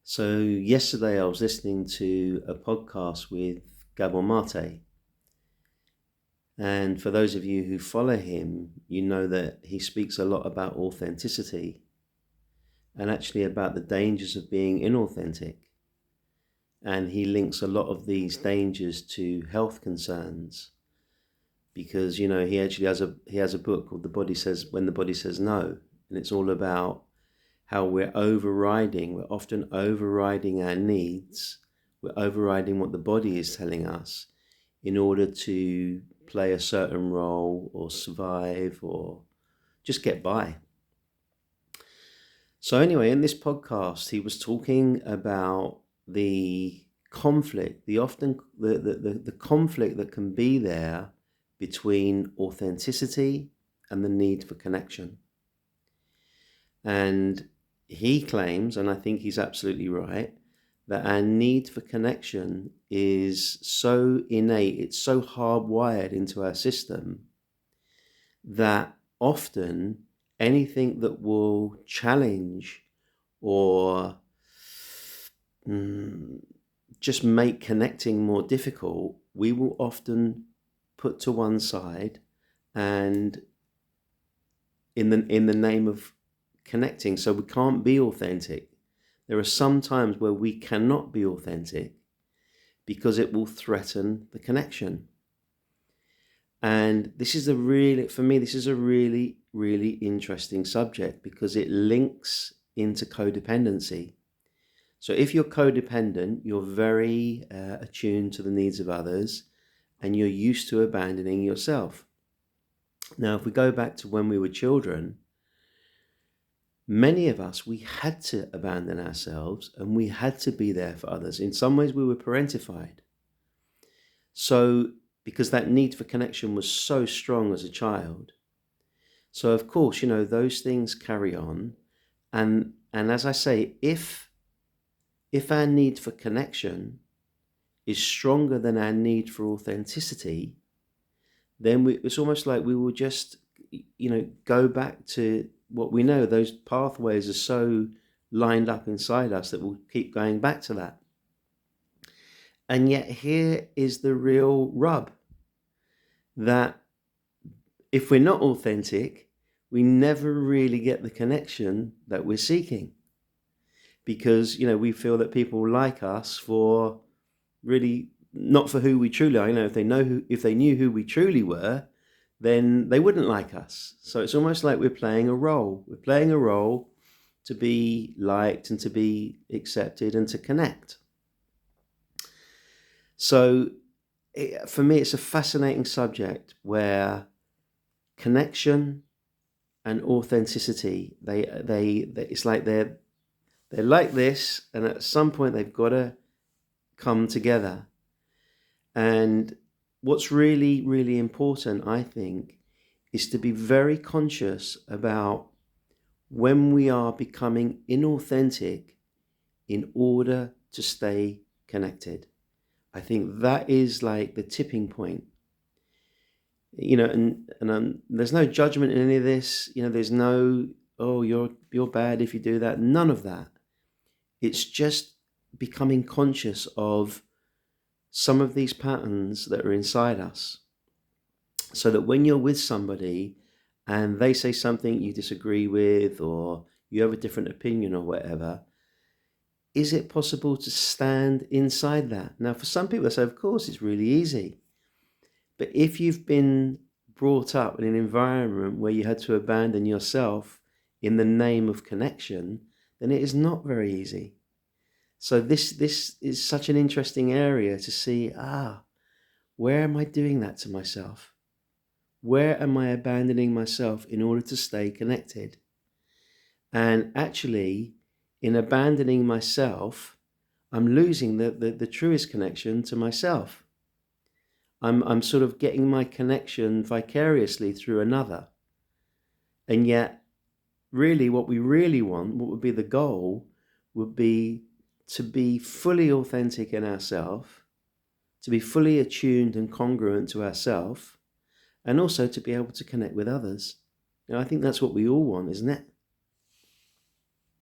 So yesterday I was listening to a podcast with Gabor Mate. And for those of you who follow him, you know that he speaks a lot about authenticity and actually about the dangers of being inauthentic. And he links a lot of these dangers to health concerns because, he actually has a book called When the Body Says No. And it's all about how we're often overriding our needs. We're overriding what the body is telling us in order to play a certain role or survive or just get by. So anyway, in this podcast, he was talking about the conflict, the conflict that can be there between authenticity and the need for connection. And he claims, and I think he's absolutely right, that our need for connection is so innate, it's so hardwired into our system that often anything that will challenge or just make connecting more difficult, we will often put to one side, and in the name of connecting, so we can't be authentic. There are some times where we cannot be authentic because it will threaten the connection. And this is for me, this is a really, really interesting subject because it links into codependency. So if you're codependent, you're very attuned to the needs of others and you're used to abandoning yourself. Now, if we go back to when we were children, many of us, we had to abandon ourselves and we had to be there for others. In some ways, we were parentified. So, because that need for connection was so strong as a child. So, of course, those things carry on. And as I say, if our need for connection is stronger than our need for authenticity, then it's almost like we will just, go back to what we know. Those pathways are so lined up inside us that we'll keep going back to that. And yet here is the real rub, that if we're not authentic, we never really get the connection that we're seeking. Because, we feel that people like us for really not for who we truly are. If they knew who we truly were, then they wouldn't like us. So it's almost like we're playing a role. We're playing a role to be liked and to be accepted and to connect. So for me, it's a fascinating subject where connection and authenticity, it's like they're like this, and at some point they've got to come together. And what's really, really important, I think, is to be very conscious about when we are becoming inauthentic in order to stay connected. I think that is like the tipping point. And there's no judgment in any of this. There's no, oh, you're bad if you do that. None of that. It's just becoming conscious of some of these patterns that are inside us, so that when you're with somebody and they say something you disagree with, or you have a different opinion or whatever, is it possible to stand inside that? Now, for some people, they say, of course, it's really easy. But if you've been brought up in an environment where you had to abandon yourself in the name of connection, then it is not very easy. So this is such an interesting area to see, where am I doing that to myself? Where am I abandoning myself in order to stay connected? And actually, in abandoning myself, I'm losing the truest connection to myself. I'm sort of getting my connection vicariously through another. And yet, really, what we really want, what would be the goal, would be to be fully authentic in ourselves, to be fully attuned and congruent to ourselves, and also to be able to connect with others. I think that's what we all want, isn't it?